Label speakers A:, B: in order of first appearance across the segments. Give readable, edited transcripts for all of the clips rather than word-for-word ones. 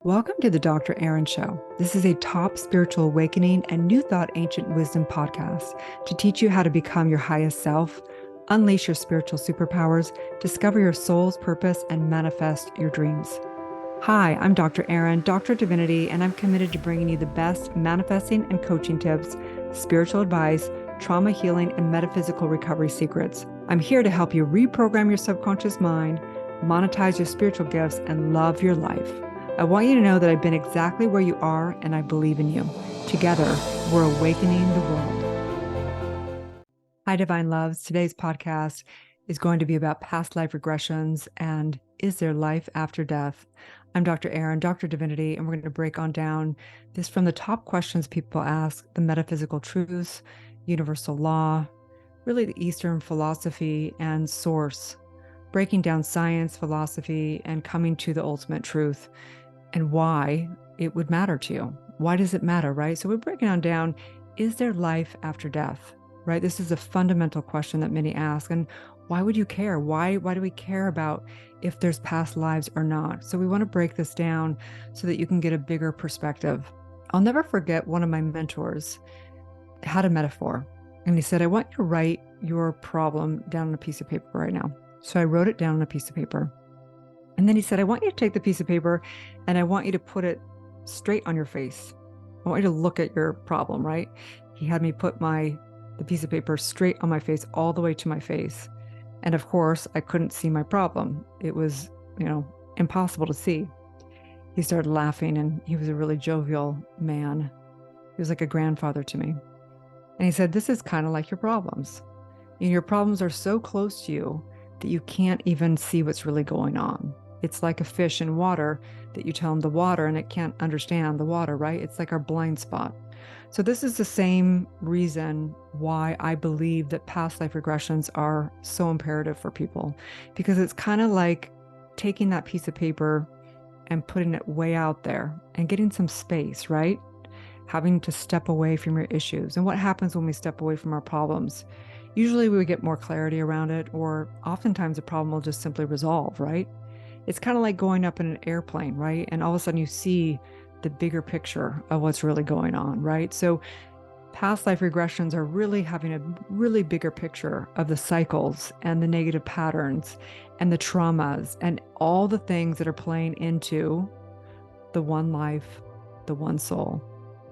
A: Welcome to the Dr. Aaron Show. This is a top spiritual awakening and new thought ancient wisdom podcast to teach you how to become your highest self, unleash your spiritual superpowers, discover your soul's purpose, and manifest your dreams. Hi, I'm Dr. Aaron, Doctor of Divinity, and I'm committed to bringing you the best manifesting and coaching tips, spiritual advice, trauma healing, and metaphysical recovery secrets. I'm here to help you reprogram your subconscious mind, monetize your spiritual gifts, and love your life. I want you to know that I've been exactly where you are, and I believe in you. Together, we're awakening the world. Hi, Divine Loves. Today's podcast is going to be about past life regressions and is there life after death? I'm Dr. Aaron, Doctor of Divinity, and we're going to break on down this from the top questions people ask, the metaphysical truths, universal law, really the Eastern philosophy and source, breaking down science, philosophy, and coming to the ultimate truth and why it would matter to you. Why does it matter, right? So we're breaking down, is there life after death, right? This is a fundamental question that many ask. And why would you care? Why do we care about if there's past lives or not? So we want to break this down so that you can get a bigger perspective. I'll never forget one of my mentors had a metaphor. And he said, I want you to write your problem down on a piece of paper right now. So I wrote it down on a piece of paper. And then he said, I want you to take the piece of paper and I want you to put it straight on your face. I want you to look at your problem, right? He had me put the piece of paper straight on my face, all the way to my face. And of course, I couldn't see my problem. It was, impossible to see. He started laughing and he was a really jovial man. He was like a grandfather to me. And he said, this is kind of like your problems. Your problems are so close to you that you can't even see what's really going on. It's like a fish in water that you tell them the water and it can't understand the water, right? It's like our blind spot. So this is the same reason why I believe that past life regressions are so imperative for people, because it's kind of like taking that piece of paper and putting it way out there and getting some space, right? Having to step away from your issues. And what happens when we step away from our problems? Usually we get more clarity around it, or oftentimes the problem will just simply resolve, right? It's kind of like going up in an airplane, right? And all of a sudden you see the bigger picture of what's really going on, right? So past life regressions are really having a really bigger picture of the cycles and the negative patterns and the traumas and all the things that are playing into the one life, the one soul,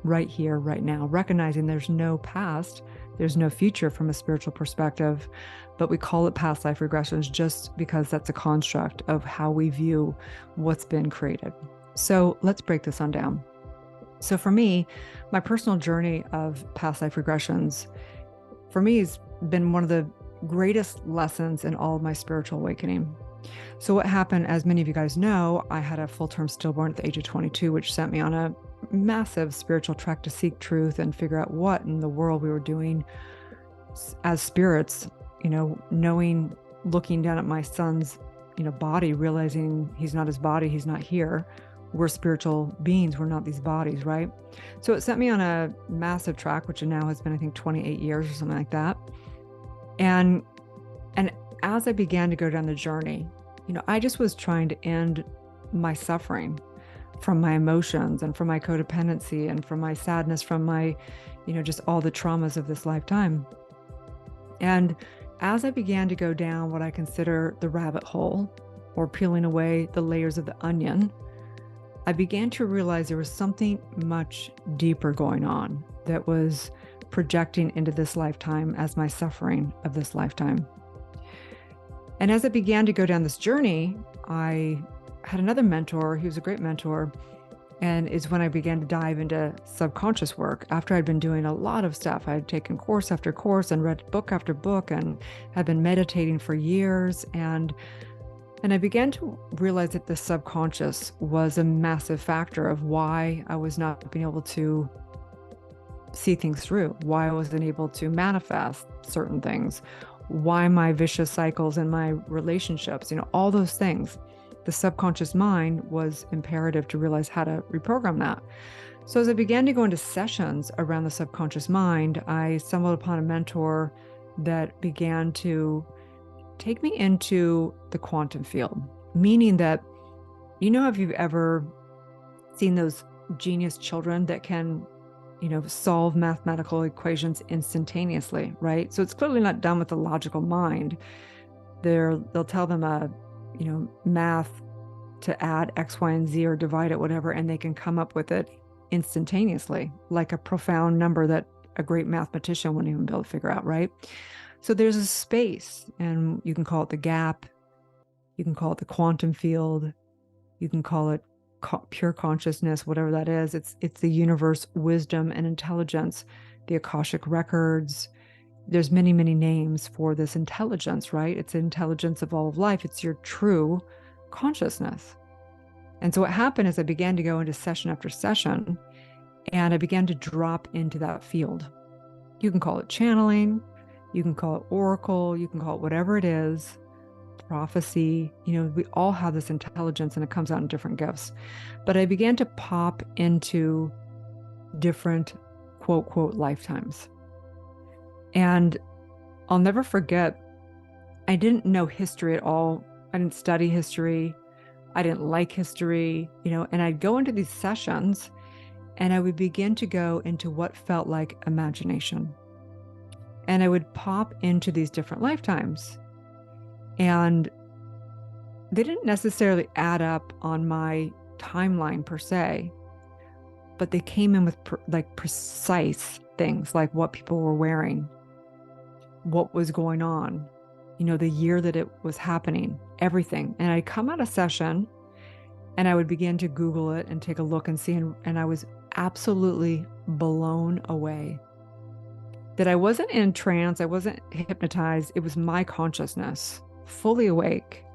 A: right here, right now, recognizing there's no past, there's no future from a spiritual perspective, but we call it past life regressions just because that's a construct of how we view what's been created. So let's break this on down. So for me, my personal journey of past life regressions, for me, has been one of the greatest lessons in all of my spiritual awakening. So what happened, as many of you guys know, I had a full-term stillborn at the age of 22, which sent me on a massive spiritual trek to seek truth and figure out what in the world we were doing as spirits, knowing, looking down at my son's, body, realizing he's not his body, he's not here. We're spiritual beings, we're not these bodies, right? So it sent me on a massive track, which now has been, I think, 28 years or something like that. And as I began to go down the journey, I just was trying to end my suffering from my emotions and from my codependency and from my sadness, from my, just all the traumas of this lifetime. And as I began to go down what I consider the rabbit hole, or peeling away the layers of the onion, I began to realize there was something much deeper going on that was projecting into this lifetime as my suffering of this lifetime. And as I began to go down this journey, I had another mentor. He was a great mentor. And is when I began to dive into subconscious work. After I'd been doing a lot of stuff, I had taken course after course and read book after book and had been meditating for years. And I began to realize that the subconscious was a massive factor of why I was not being able to see things through, why I wasn't able to manifest certain things, why my vicious cycles in my relationships, all those things. The subconscious mind was imperative to realize how to reprogram that. So as I began to go into sessions around the subconscious mind, I stumbled upon a mentor that began to take me into the quantum field, meaning that, if you've ever seen those genius children that can, solve mathematical equations instantaneously, right? So it's clearly not done with the logical mind. They'll tell them math to add X, Y, and Z or divide it, whatever, and they can come up with it instantaneously, like a profound number that a great mathematician wouldn't even be able to figure out, right? So there's a space, and you can call it the gap, you can call it the quantum field, you can call it pure consciousness, whatever that is. It's the universe, wisdom, and intelligence, the Akashic records. There's many, many names for this intelligence, right? It's the intelligence of all of life. It's your true consciousness. And so what happened is I began to go into session after session, and I began to drop into that field. You can call it channeling, you can call it oracle, you can call it whatever it is, prophecy. We all have this intelligence, and it comes out in different gifts. But I began to pop into different quote, quote, lifetimes. And I'll never forget, I didn't know history at all. I didn't study history. I didn't like history, and I'd go into these sessions and I would begin to go into what felt like imagination. And I would pop into these different lifetimes. And they didn't necessarily add up on my timeline per se, but they came in with precise things, like what people were wearing, what was going on, the year that it was happening, everything. And I'd come out of session and I would begin to Google it and take a look and see. And I was absolutely blown away that I wasn't in trance. I wasn't hypnotized. It was my consciousness, fully awake,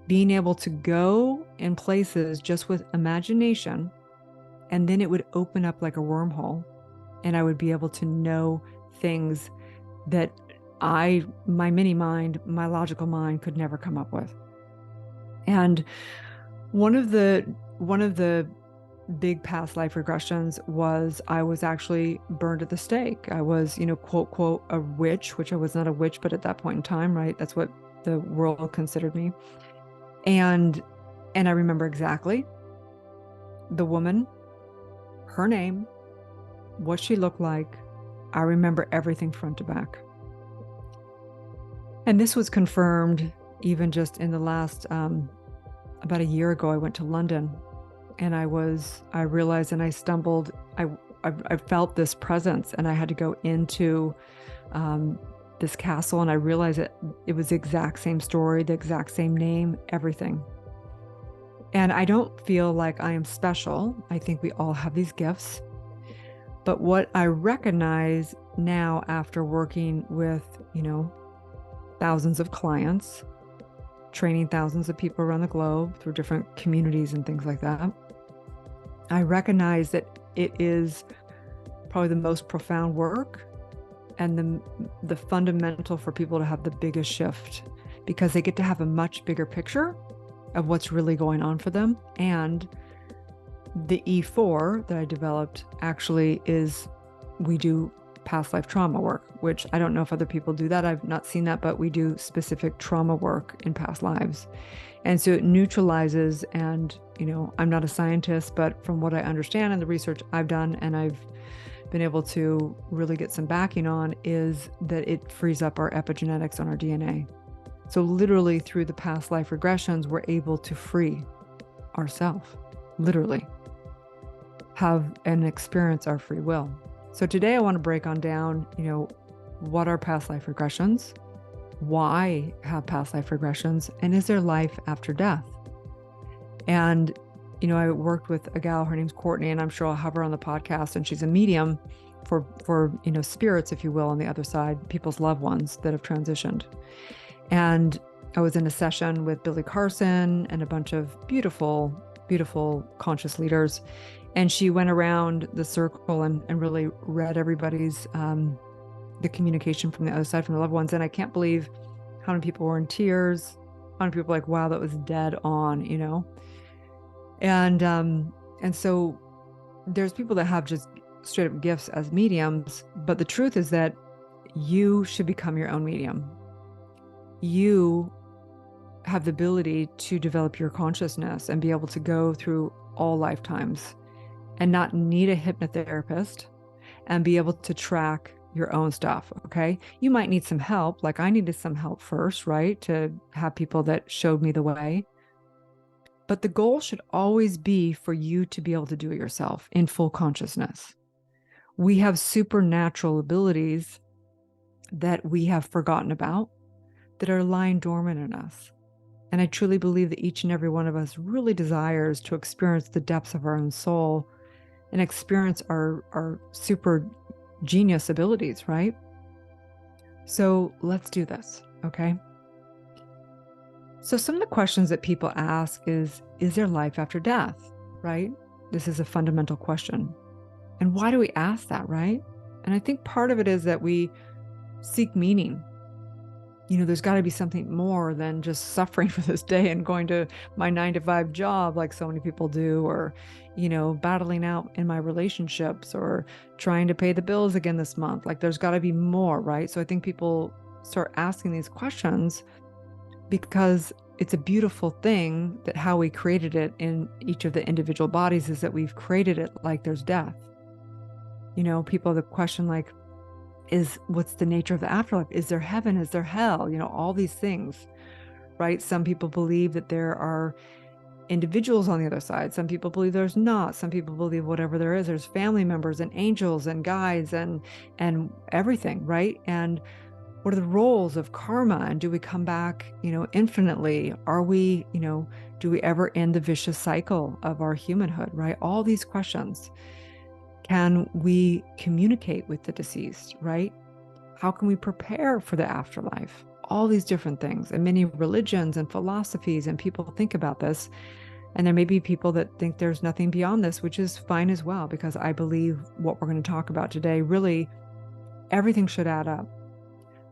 A: being able to go in places just with imagination. And then it would open up like a wormhole, and I would be able to know things that my mini mind, my logical mind could never come up with. And one of the big past life regressions was I was actually burned at the stake. I was, quote, quote, a witch, which I was not a witch, but at that point in time, right? That's what the world considered me. And I remember exactly the woman, her name, what she looked like. I remember everything front to back. And this was confirmed even just in the last, about a year ago. I went to London, and I realized, and I stumbled, I felt this presence, and I had to go into this castle, and I realized that it was the exact same story, the exact same name, everything. And I don't feel like I am special. I think we all have these gifts. But what I recognize now, after working with, thousands of clients, training thousands of people around the globe through different communities and things like that, I recognize that it is probably the most profound work and the fundamental for people to have the biggest shift, because they get to have a much bigger picture of what's really going on for them. And the E4 that I developed actually is, we do past life trauma work, which I don't know if other people do that. I've not seen that, but we do specific trauma work in past lives. And so it neutralizes, and, I'm not a scientist, but from what I understand and the research I've done, and I've been able to really get some backing on, is that it frees up our epigenetics on our DNA. So literally through the past life regressions, we're able to free ourselves, literally have and experience our free will. So today I want to break on down, what are past life regressions? Why have past life regressions? And is there life after death? And, I worked with a gal, her name's Courtney, and I'm sure I'll have her on the podcast, and she's a medium for spirits, if you will, on the other side, people's loved ones that have transitioned. And I was in a session with Billy Carson and a bunch of beautiful, beautiful conscious leaders. And she went around the circle and really read everybody's, the communication from the other side, from the loved ones. And I can't believe how many people were in tears, how many people were like, wow, that was dead on, And so there's people that have just straight up gifts as mediums, but the truth is that you should become your own medium. You have the ability to develop your consciousness and be able to go through all lifetimes and not need a hypnotherapist and be able to track your own stuff. Okay. You might need some help. Like I needed some help first, right? To have people that showed me the way. But the goal should always be for you to be able to do it yourself in full consciousness. We have supernatural abilities that we have forgotten about that are lying dormant in us. And I truly believe that each and every one of us really desires to experience the depths of our own soul and experience our super genius abilities, right? So let's do this, okay? So some of the questions that people ask is there life after death, right? This is a fundamental question. And why do we ask that, right? And I think part of it is that we seek meaning. There's got to be something more than just suffering for this day and going to my 9-to-5 job like so many people do, or, battling out in my relationships or trying to pay the bills again this month. Like there's got to be more, right? So I think people start asking these questions because it's a beautiful thing that how we created it in each of the individual bodies is that we've created it like there's death. People have the question like, what's the nature of the afterlife? Is there heaven? Is there hell? All these things, right? Some people believe that there are individuals on the other side. Some people believe there's not. Some people believe whatever there is, there's family members and angels and guides and everything, right? And what are the roles of karma? And do we come back, infinitely? Are we, do we ever end the vicious cycle of our humanhood, right? All these questions. Can we communicate with the deceased, right? How can we prepare for the afterlife? All these different things. And many religions and philosophies and people think about this. And there may be people that think there's nothing beyond this, which is fine as well, because I believe what we're going to talk about today, really, everything should add up.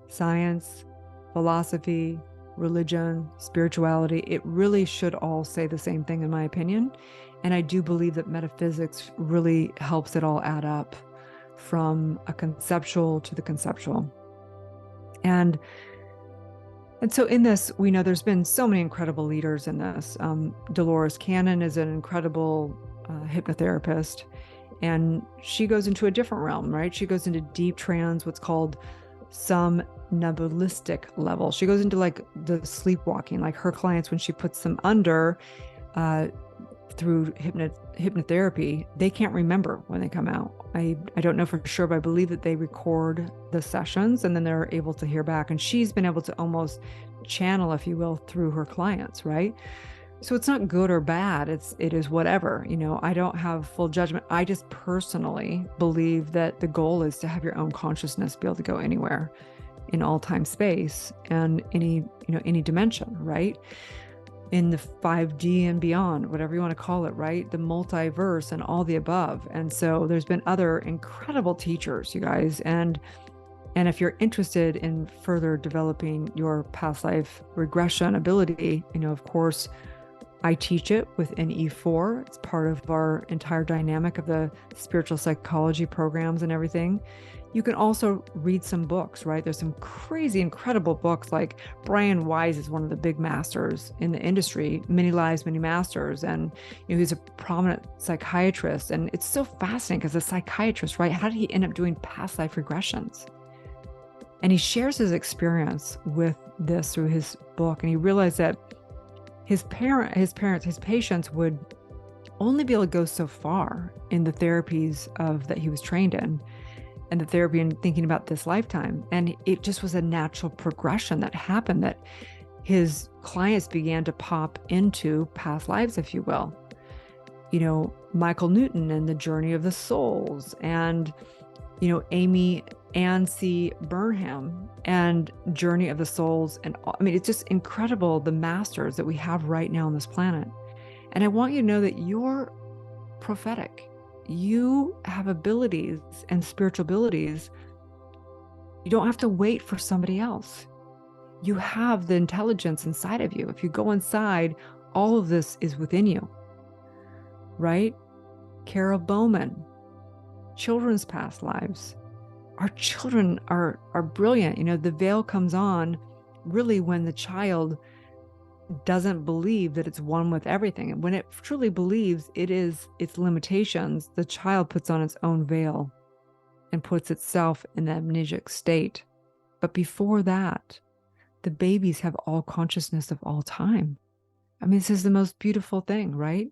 A: Science, philosophy, religion, spirituality, it really should all say the same thing, in my opinion. And I do believe that metaphysics really helps it all add up from a conceptual to the conceptual. And so in this, we know there's been so many incredible leaders in this. Dolores Cannon is an incredible hypnotherapist, and she goes into a different realm, right? She goes into deep trance, what's called somnambulistic level. She goes into like the sleepwalking, like her clients, when she puts them under through hypnotherapy, they can't remember when they come out. I don't know for sure, but I believe that they record the sessions and then they're able to hear back. And she's been able to almost channel, if you will, through her clients, right? So it's not good or bad. It is whatever, I don't have full judgment. I just personally believe that the goal is to have your own consciousness be able to go anywhere in all time, space, and any dimension, right? In the 5D and beyond, whatever you want to call it, right? The multiverse and all the above. And so there's been other incredible teachers, you guys. And if you're interested in further developing your past life regression ability, of course, I teach it with NE4. It's part of our entire dynamic of the spiritual psychology programs and everything. You can also read some books, right? There's some crazy, incredible books, like Brian Weiss is one of the big masters in the industry, Many Lives, Many Masters. And he's a prominent psychiatrist. And it's so fascinating because a psychiatrist, right? How did he end up doing past life regressions? And he shares his experience with this through his book. And he realized that his patients would only be able to go so far in the therapies that he was trained in, and the therapy and thinking about this lifetime. And it just was a natural progression that happened, that his clients began to pop into past lives, if you will. Michael Newton and the Journey of the Souls, and, Amy Ansi Burnham and Journey of the Souls. And it's just incredible, the masters that we have right now on this planet. And I want you to know that you're prophetic. You have abilities and spiritual abilities. You don't have to wait for somebody else. You have the intelligence inside of you. If you go inside, all of this is within you, right? Carol Bowman, children's past lives. Our children are brilliant. The veil comes on really when the child doesn't believe that it's one with everything. And when it truly believes it is its limitations, the child puts on its own veil and puts itself in the amnesic state. But before that, the babies have all consciousness of all time. I mean, this is the most beautiful thing, right?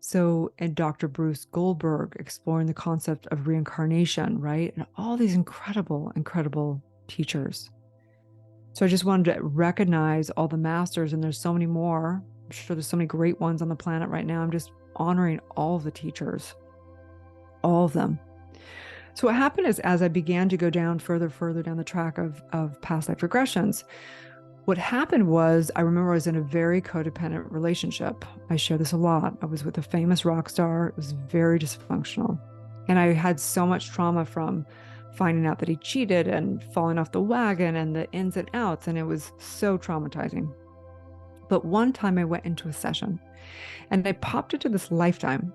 A: So, and Dr. Bruce Goldberg exploring the concept of reincarnation, right? And all these incredible, incredible teachers. So I just wanted to recognize all the masters, and there's so many more. I'm sure there's so many great ones on the planet right now. I'm just honoring all of the teachers, all of them. So what happened is, as I began to go down further down the track of past life regressions, what happened was, I remember I was in a very codependent relationship. I share this a lot. I was with a famous rock star. It was very dysfunctional. And I had so much trauma from finding out that he cheated and falling off the wagon and the ins and outs. And it was so traumatizing. But one time I went into a session and I popped into this lifetime,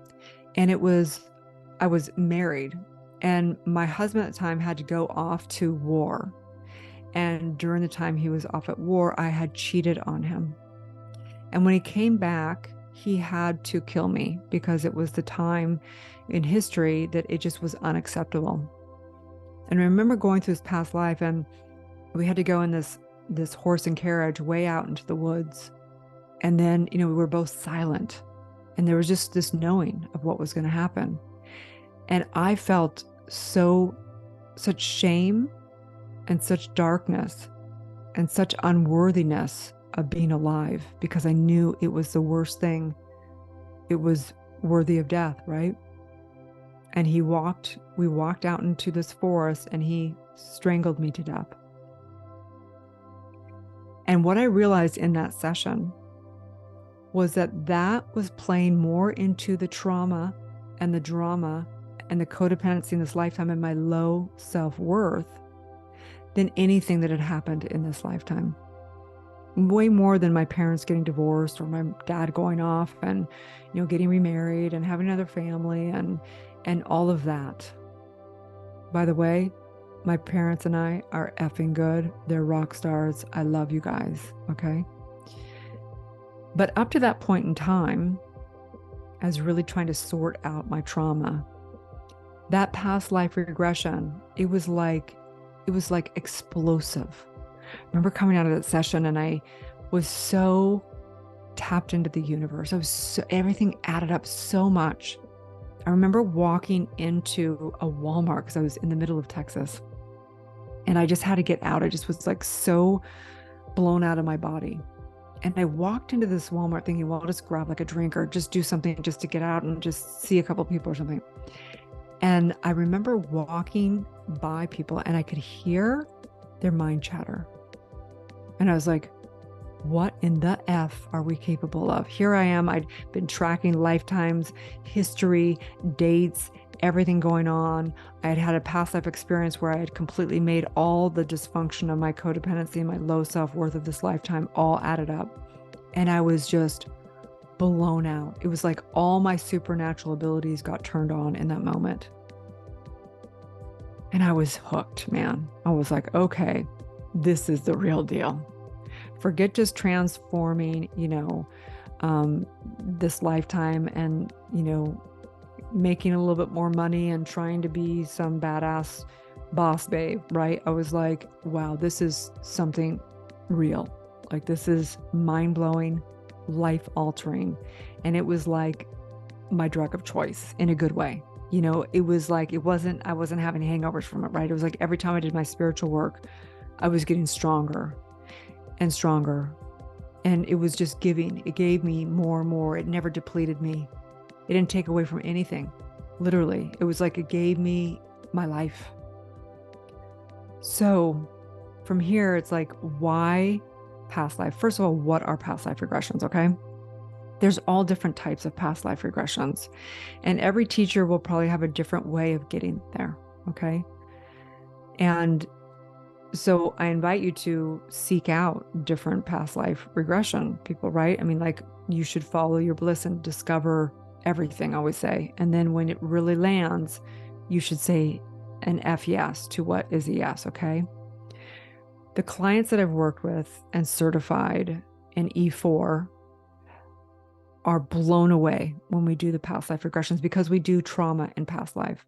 A: and I was married, and my husband at the time had to go off to war. And during the time he was off at war, I had cheated on him. And when he came back, he had to kill me because it was the time in history that it just was unacceptable. And I remember going through this past life, and we had to go in this horse and carriage way out into the woods. And then, we were both silent, and there was just this knowing of what was going to happen. And I felt such shame and such darkness and such unworthiness of being alive, because I knew it was the worst thing. It was worthy of death, right? And we walked out into this forest, and he strangled me to death. And what I realized in that session was that was playing more into the trauma and the drama and the codependency in this lifetime and my low self-worth than anything that had happened in this lifetime. Way more than my parents getting divorced or my dad going off and, getting remarried and having another family and all of that. By the way, my parents and I are effing good. They're rock stars. I love you guys, okay? But up to that point in time, I was really trying to sort out my trauma. That past life regression, it was like explosive. I remember coming out of that session, and I was so tapped into the universe. Everything added up so much. I remember walking into a Walmart because I was in the middle of Texas, and I just had to get out. I just was like so blown out of my body. And I walked into this Walmart thinking, well, I'll just grab like a drink or just do something just to get out and just see a couple of people or something. And I remember walking by people, and I could hear their mind chatter. And I was like, what in the F are we capable of? Here I am. I'd been tracking lifetimes, history, dates, everything going on. I had had a past life experience where I had completely made all the dysfunction of my codependency and my low self-worth of this lifetime all added up. And I was just blown out. It was like all my supernatural abilities got turned on in that moment. And I was hooked, man. I was like, okay, this is the real deal. Forget just transforming, this lifetime and, making a little bit more money and trying to be some badass boss babe, right? I was like, wow, this is something real. Like, this is mind-blowing, life-altering. And it was like my drug of choice in a good way. It was like, I wasn't having hangovers from it, right? It was like every time I did my spiritual work, I was getting stronger and stronger. And it was just giving. It gave me more and more. It never depleted me. It didn't take away from anything. Literally, it was like it gave me my life. So from here, it's like, why past life? First of all, what are past life regressions, okay? There's all different types of past life regressions. And every teacher will probably have a different way of getting there, okay? And so I invite you to seek out different past life regression people, right? I mean, like, you should follow your bliss and discover everything, I always say. And then when it really lands, you should say an F yes to what is a yes, okay? The clients that I've worked with and certified, and E4 are blown away when we do the past life regressions because we do trauma in past life.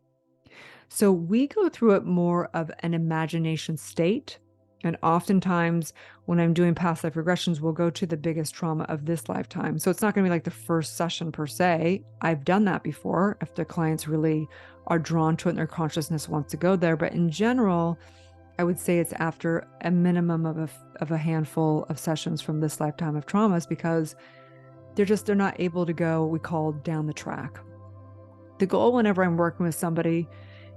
A: So we go through it more of an imagination state. And oftentimes when I'm doing past life regressions, we'll go to the biggest trauma of this lifetime. So it's not going to be like the first session per se. I've done that before if the clients really are drawn to it and their consciousness wants to go there. But in general, I would say it's after a minimum of a handful of sessions from this lifetime of traumas, because they're not able to go, we call, down the track. The goal whenever I'm working with somebody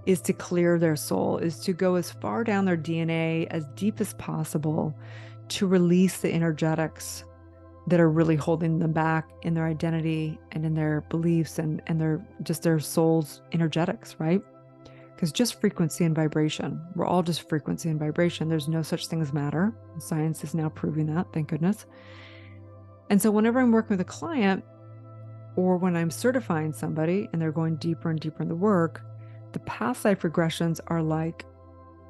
A: is to clear their soul, is to go as far down their DNA, as deep as possible, to release the energetics that are really holding them back in their identity and in their beliefs and their soul's energetics, right? Because just frequency and vibration, we're all just frequency and vibration. There's no such thing as matter. Science is now proving that, thank goodness. And so whenever I'm working with a client, or when I'm certifying somebody and they're going deeper and deeper in the work, the past life regressions are like,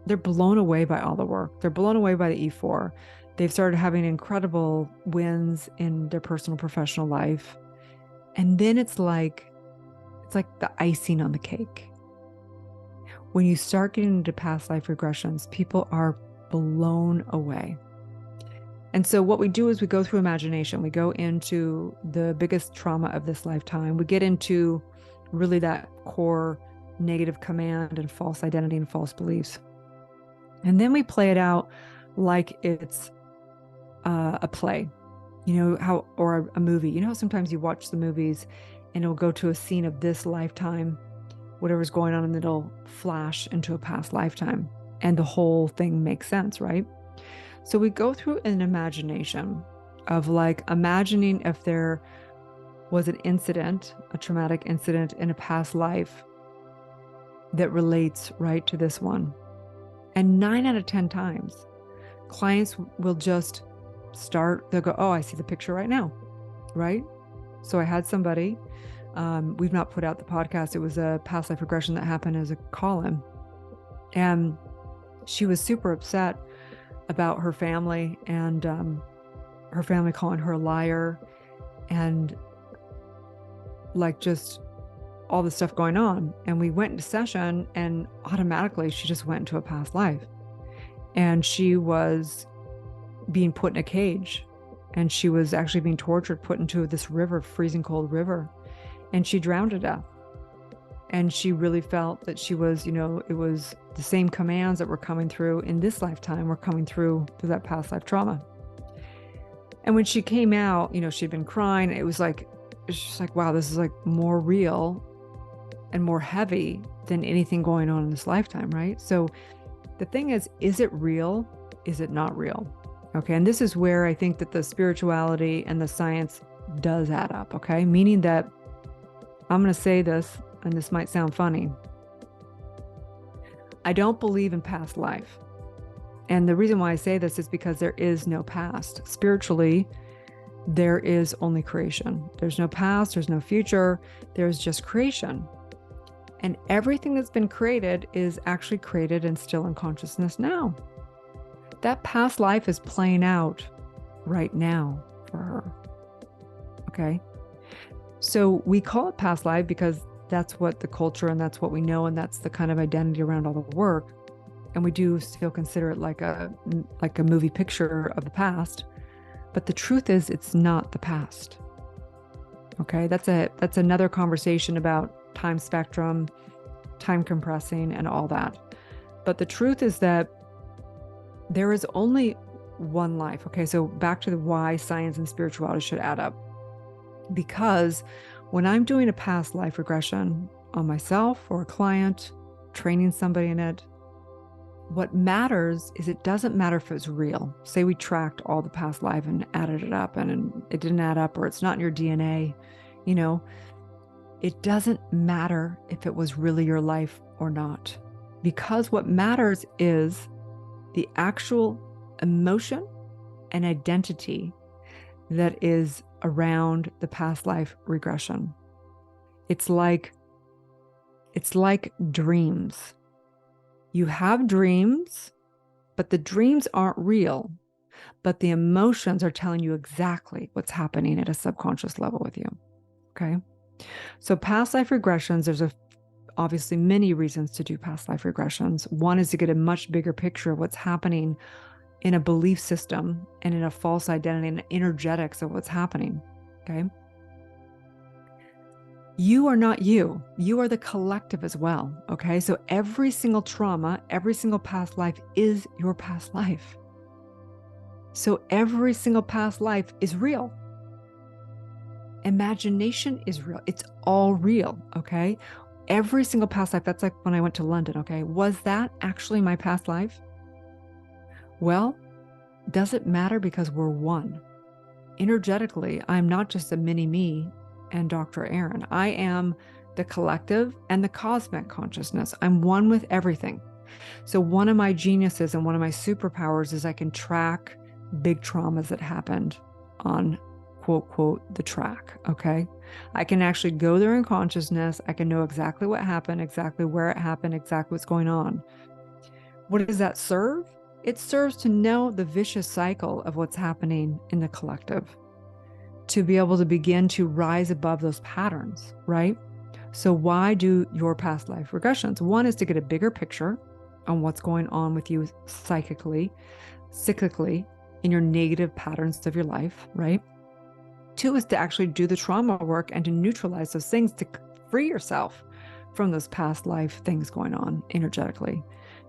A: they're blown away by all the work. They're blown away by the E4. They've started having incredible wins in their personal, professional life. And then it's like the icing on the cake. When you start getting into past life regressions, people are blown away. And so what we do is we go through imagination. We go into the biggest trauma of this lifetime. We get into really that core negative command and false identity and false beliefs. And then we play it out like it's a play, or a movie. You know, sometimes you watch the movies and it'll go to a scene of this lifetime, whatever's going on, and it'll flash into a past lifetime. And the whole thing makes sense, right? So we go through an imagination of like imagining if there was an incident, a traumatic incident in a past life that relates right to this one. And 9 out of 10 times, clients will just they'll go, oh, I see the picture right now, right? So I had somebody, we've not put out the podcast. It was a past life regression that happened as a call-in. And she was super upset about her family and her family calling her a liar and like just all the stuff going on. And we went into session and automatically she just went into a past life. And she was being put in a cage and she was actually being tortured, put into this river, freezing cold river. And she drowned to death. And she really felt that she was, it was the same commands that were coming through in this lifetime were coming through that past life trauma. And when she came out, she'd been crying. It's just like, wow, this is like more real and more heavy than anything going on in this lifetime, right? So the thing is it real? Is it not real? Okay. And this is where I think that the spirituality and the science does add up. Okay. Meaning that I'm going to say this, and this might sound funny. I don't believe in past life. And the reason why I say this is because there is no past. Spiritually, there is only creation. There's no past, there's no future, there's just creation. And everything that's been created is actually created and still in consciousness now. That past life is playing out right now for her. Okay? So we call it past life because that's what the culture and that's what we know, and that's the kind of identity around all the work. And we do still consider it like a movie picture of the past. But the truth is it's not the past. Okay, that's another conversation about time spectrum, time compressing, and all that. But the truth is that there is only one life. Okay, so back to the why science and spirituality should add up. Because when I'm doing a past life regression on myself or a client, training somebody in it, what matters is it doesn't matter if it's real. Say we tracked all the past life and added it up and it didn't add up, or it's not in your DNA, it doesn't matter if it was really your life or not. Because what matters is the actual emotion and identity that is around the past life regression. It's like dreams. You have dreams, but the dreams aren't real. but the emotions are telling you exactly what's happening at a subconscious level with you. Okay. So past life regressions, there's obviously many reasons to do past life regressions. One is to get a much bigger picture of what's happening in a belief system and in a false identity and energetics of what's happening. Okay. You are not you. You are the collective as well. Okay. So every single trauma, every single past life is your past life. So every single past life is real. Imagination is real. It's all real. Okay. Every single past life, that's like when I went to London. Okay. Was that actually my past life? Well, does it matter because we're one? Energetically, I'm not just a mini me and Dr. Aaron. I am the collective and the cosmic consciousness. I'm one with everything. So one of my geniuses and one of my superpowers is I can track big traumas that happened on quote, quote, the track. Okay. I can actually go there in consciousness. I can know exactly what happened, exactly where it happened, exactly what's going on. What does that serve? It serves to know the vicious cycle of what's happening in the collective, to be able to begin to rise above those patterns, right? So why do your past life regressions? One is to get a bigger picture on what's going on with you psychically, cyclically, in your negative patterns of your life, right? Two is to actually do the trauma work and to neutralize those things, to free yourself from those past life things going on energetically,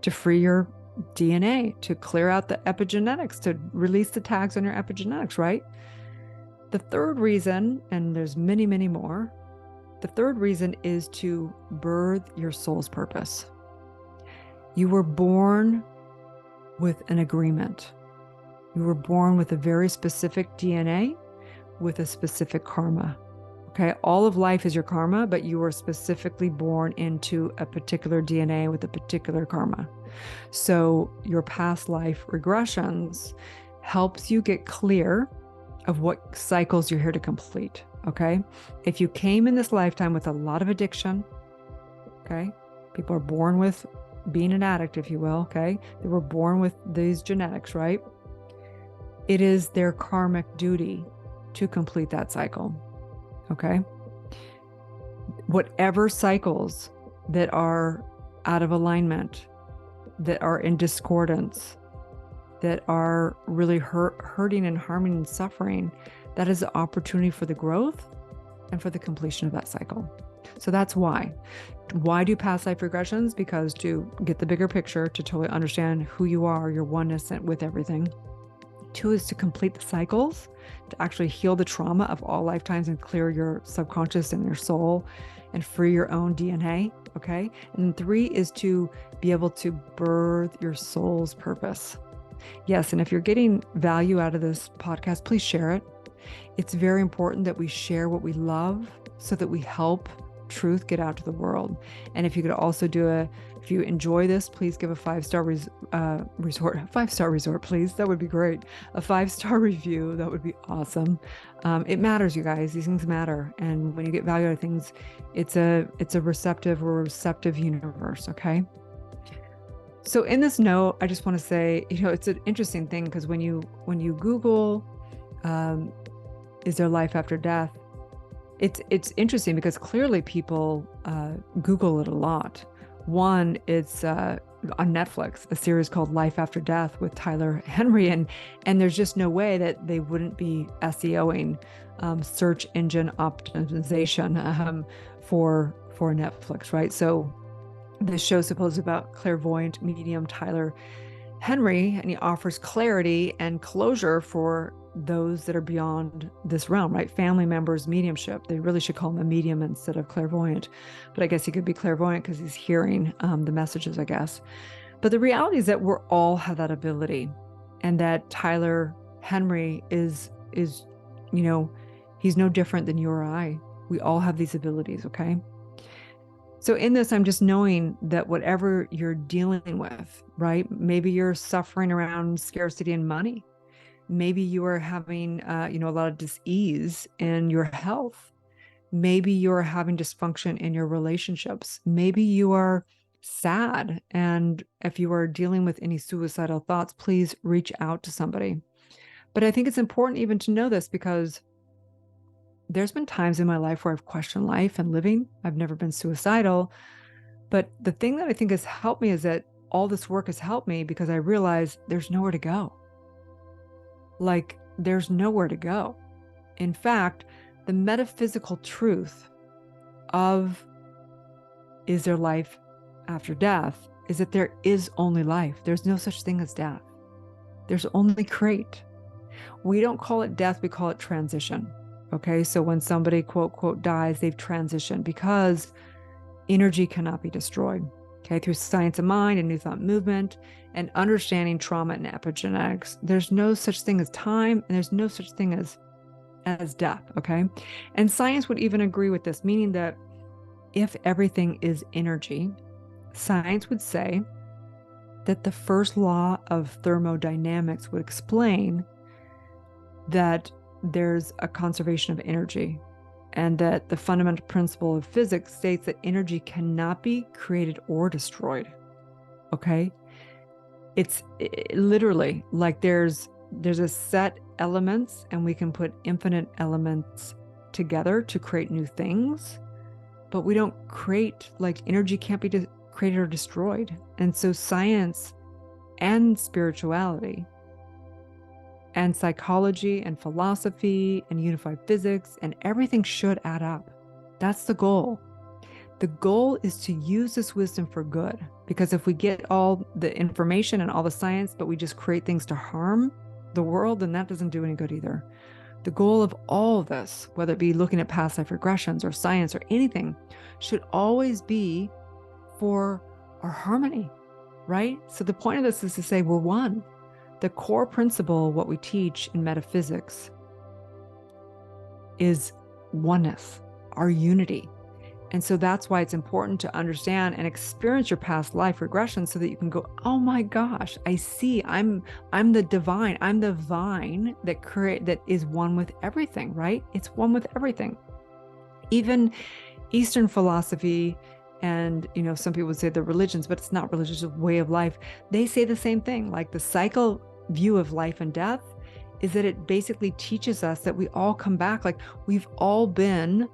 A: to free your DNA, to clear out the epigenetics, to release the tags on your epigenetics, right? The third reason, and there's many, many more, the third reason is to birth your soul's purpose. You were born with an agreement. You were born with a very specific DNA, with a specific karma. Okay, all of life is your karma, but you were specifically born into a particular DNA with a particular karma. So your past life regressions helps you get clear of what cycles you're here to complete. Okay, if you came in this lifetime with a lot of addiction, okay, people are born with being an addict, if you will. Okay, they were born with these genetics, right? It is their karmic duty to complete that cycle. Okay. Whatever cycles that are out of alignment, that are in discordance, that are really hurting and harming and suffering, that is an opportunity for the growth and for the completion of that cycle. So that's why. Why do past life regressions? Because to get the bigger picture, to totally understand who you are, your oneness with everything. Two is to complete the cycles, to actually heal the trauma of all lifetimes and clear your subconscious and your soul and free your own DNA. Okay. And three is to be able to birth your soul's purpose. Yes. And if you're getting value out of this podcast, please share it. It's very important that we share what we love so that we help truth get out to the world. And if you could also if you enjoy this, please give a 5-star resort, please. That would be great. A 5-star review. That would be awesome. It matters, you guys. These things matter. And when you get value out of things, it's a receptive universe. Okay. So in this note, I just want to say, it's an interesting thing because when you Google, is there life after death? It's interesting because clearly people Google it a lot. One, it's on Netflix, a series called Life After Death with Tyler Henry, and there's just no way that they wouldn't be SEOing, search engine optimization, for Netflix, right? So this show supposed about clairvoyant medium Tyler Henry, and he offers clarity and closure for those that are beyond this realm, right? Family members, mediumship. They really should call him a medium instead of clairvoyant. But I guess he could be clairvoyant because he's hearing the messages, I guess. But the reality is that we all have that ability, and that Tyler Henry is he's no different than you or I. We all have these abilities, okay? So in this, I'm just knowing that whatever you're dealing with, right? Maybe you're suffering around scarcity in money. Maybe you are having, a lot of dis-ease in your health. Maybe you're having dysfunction in your relationships. Maybe you are sad. And if you are dealing with any suicidal thoughts, please reach out to somebody. But I think it's important even to know this because there's been times in my life where I've questioned life and living. I've never been suicidal. But the thing that I think has helped me is that all this work has helped me because I realize there's nowhere to go. Like, there's nowhere to go. In fact, the metaphysical truth of is there life after death is that there is only life. There's no such thing as death. There's only create. We don't call it death, we call it transition. Okay, so when somebody quote, quote, dies, they've transitioned because energy cannot be destroyed. Okay, through science of mind and new thought movement and understanding trauma and epigenetics, there's no such thing as time and there's no such thing as death. Okay, and science would even agree with this, meaning that if everything is energy, science would say that the first law of thermodynamics would explain that there's a conservation of energy and that the fundamental principle of physics states that energy cannot be created or destroyed. Okay? It's literally like there's a set elements and we can put infinite elements together to create new things, but we don't create, like energy can't be created or destroyed. And so science and spirituality and psychology and philosophy and unified physics and everything should add up. That's the goal. The goal is to use this wisdom for good, because if we get all the information and all the science, but we just create things to harm the world, then that doesn't do any good either. The goal of all of this, whether it be looking at past life regressions or science or anything, should always be for our harmony, right? So the point of this is to say we're one. The core principle, what we teach in metaphysics, is oneness, our unity. And so that's why it's important to understand and experience your past life regression so that you can go, oh my gosh, I see, I'm the divine, I'm the vine that is one with everything, right? It's one with everything. Even Eastern philosophy and, some people would say the religions, but it's not religious, it's a way of life. They say the same thing, like the cycle view of life and death is that it basically teaches us that we all come back. Like we've all been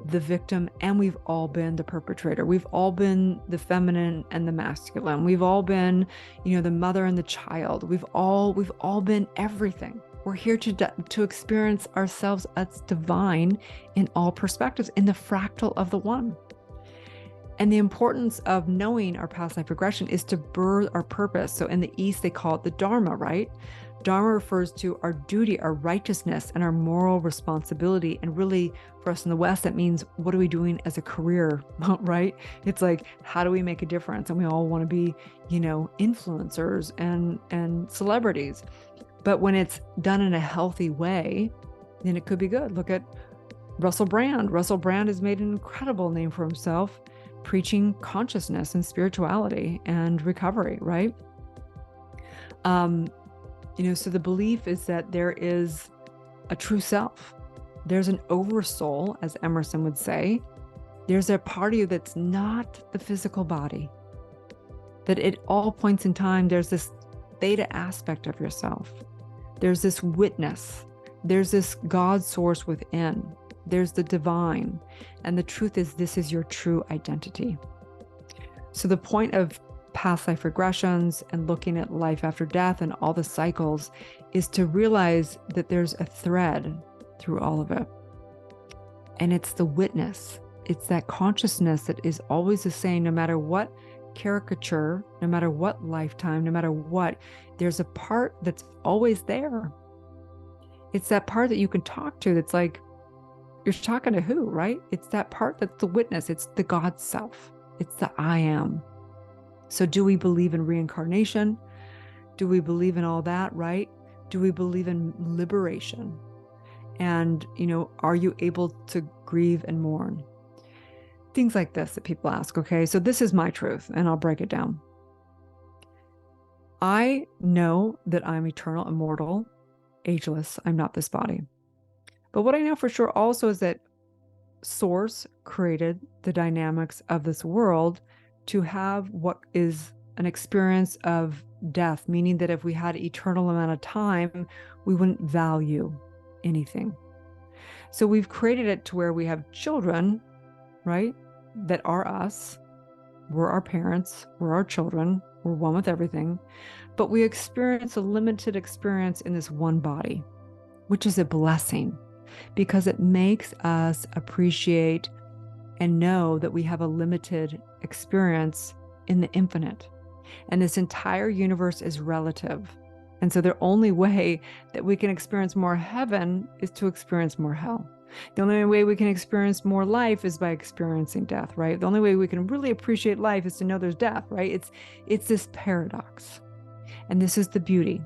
A: the victim and we've all been the perpetrator. We've all been the feminine and the masculine. We've all been, the mother and the child. We've all been everything. We're here to experience ourselves as divine in all perspectives, in the fractal of the one. And the importance of knowing our past life regression is to birth our purpose. So in the East, they call it the Dharma, right? Dharma refers to our duty, our righteousness, and our moral responsibility. And really, for us in the West, that means what are we doing as a career, right? It's like, how do we make a difference? And we all want to be, influencers and celebrities. But when it's done in a healthy way, then it could be good. Look at Russell Brand. Russell Brand has made an incredible name for himself, preaching consciousness and spirituality and recovery, right? So the belief is that there is a true self. There's an oversoul, as Emerson would say. There's a part of you that's not the physical body. That at all points in time, there's this theta aspect of yourself. There's this witness. There's this God source within. There's the divine. And the truth is, this is your true identity. So the point of past life regressions and looking at life after death and all the cycles is to realize that there's a thread through all of it. And it's the witness. It's that consciousness that is always the same, no matter what caricature, no matter what lifetime, no matter what, there's a part that's always there. It's that part that you can talk to that's like, you're talking to who, right? It's that part that's the witness. It's the God self. It's the I am. So do we believe in reincarnation? Do we believe in all that, right? Do we believe in liberation? And, are you able to grieve and mourn? Things like this that people ask, okay? So this is my truth, and I'll break it down. I know that I'm eternal, immortal, ageless. I'm not this body. But what I know for sure also is that Source created the dynamics of this world to have what is an experience of death, meaning that if we had an eternal amount of time, we wouldn't value anything. So we've created it to where we have children, right, that are us. We're our parents, we're our children, we're one with everything, but we experience a limited experience in this one body, which is a blessing because it makes us appreciate and know that we have a limited experience in the infinite. And this entire universe is relative. And so the only way that we can experience more heaven is to experience more hell. The only way we can experience more life is by experiencing death, right? The only way we can really appreciate life is to know there's death, right? It's this paradox. And this is the beauty.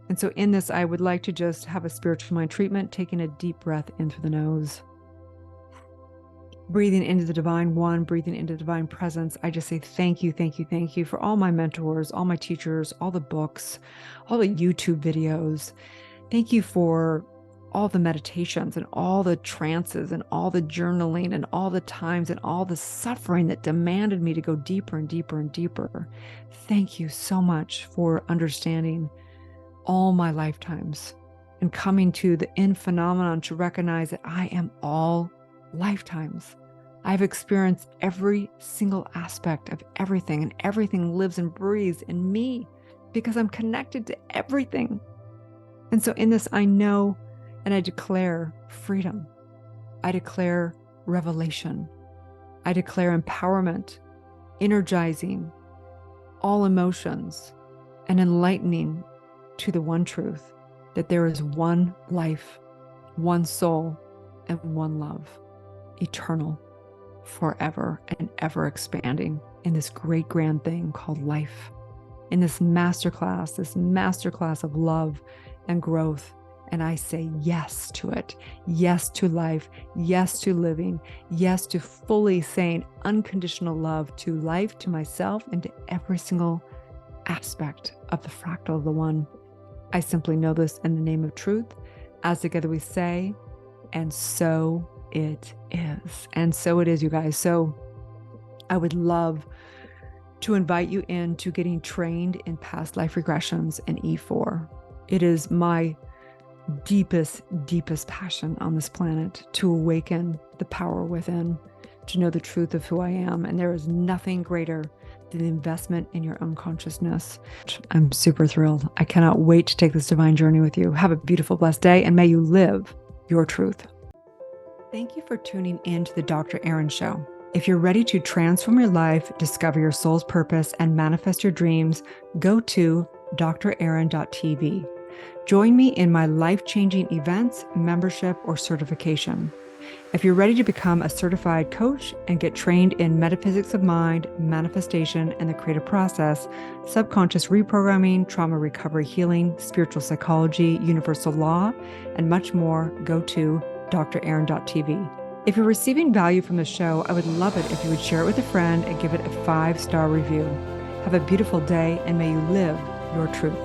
A: And so in this, I would like to just have a spiritual mind treatment, taking a deep breath in through the nose. Breathing into the divine one, breathing into divine presence. I just say thank you, thank you, thank you for all my mentors, all my teachers, all the books, all the YouTube videos. Thank you for all the meditations and all the trances and all the journaling and all the times and all the suffering that demanded me to go deeper and deeper and deeper. Thank you so much for understanding all my lifetimes and coming to the in phenomenon to recognize that I am all lifetimes. I've experienced every single aspect of everything, and everything lives and breathes in me because I'm connected to everything. And so in this, I know and I declare freedom. I declare revelation. I declare empowerment, energizing all emotions, and enlightening to the one truth that there is one life, one soul, and one love, eternal, forever and ever expanding in this great grand thing called life. In this masterclass of love and growth. And I say yes to it, yes to life, yes to living, yes to fully saying unconditional love to life, to myself, and to every single aspect of the fractal of the one. I simply know this in the name of truth. As together we say, and so it is. And so it is, you guys. So I would love to invite you into getting trained in past life regressions and E4. It is my deepest passion on this planet to awaken the power within, to know the truth of who I am. And there is nothing greater than the investment in your own consciousness. I'm super thrilled. I cannot wait to take this divine journey with you. Have a beautiful, blessed day, and may you live your truth. Thank you for tuning in to the Dr. Erin Show. If you're ready to transform your life, discover your soul's purpose, and manifest your dreams, go to drerin.tv. Join me in my life-changing events, membership, or certification. If you're ready to become a certified coach and get trained in metaphysics of mind, manifestation, and the creative process, subconscious reprogramming, trauma recovery healing, spiritual psychology, universal law, and much more, go to drerin.tv. If you're receiving value from the show, I would love it if you would share it with a friend and give it a 5-star review. Have a beautiful day, and may you live your truth.